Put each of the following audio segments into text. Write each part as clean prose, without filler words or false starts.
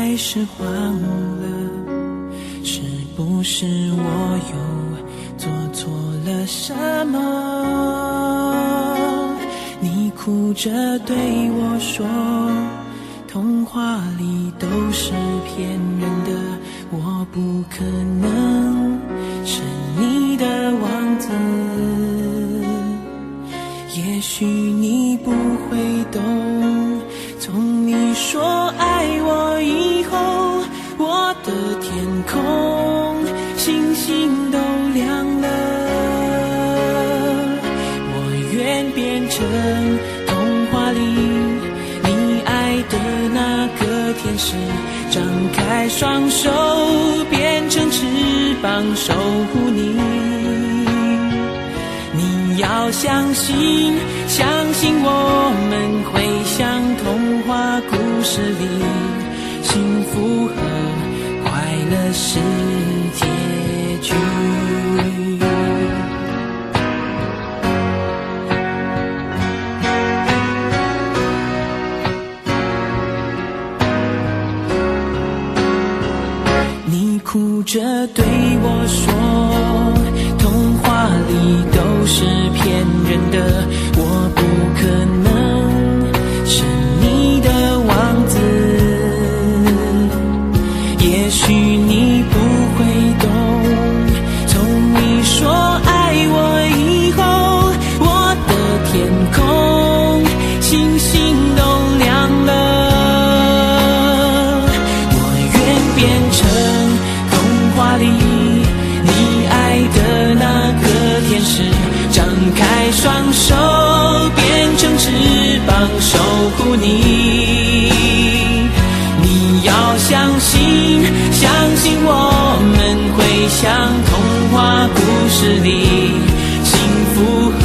还是忘了？是不是我又做错了什么？你哭着对我说，童话里都是骗人的，我不可能是你的王子。也许你不会懂，从你说爱我以后，我的天空星星都亮了。我愿变成童话里你爱的那个天使，张开双手变成翅膀守护你。你要相信，相信我们会像童话故事里，幸福和快乐是结局。你哭着对我说，童话里都是骗人的，我不可能是你的王子。也许你不会懂，从你说爱我以后，我的天空星星都亮了。我愿变成童话里你爱的那个天使，张开双手变成翅膀守护你。你要相信，相信我们会像童话故事里，幸福和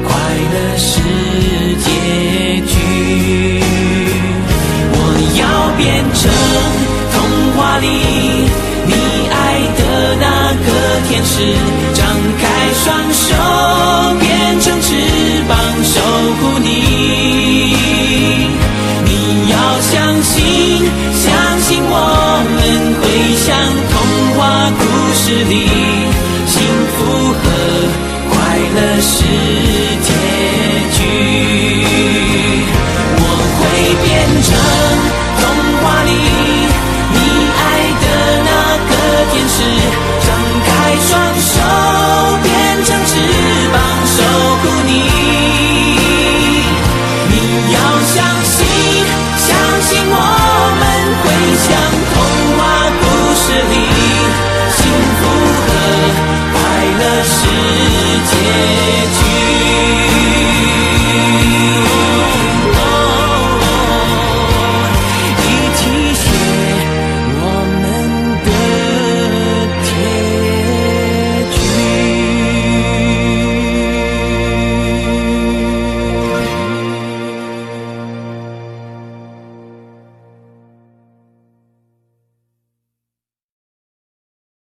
快乐是结局。我要变成童话里你爱的那个天使，张开双手变成翅膀守护你。你要相信，相信我们会像童话故事里，幸福和快乐是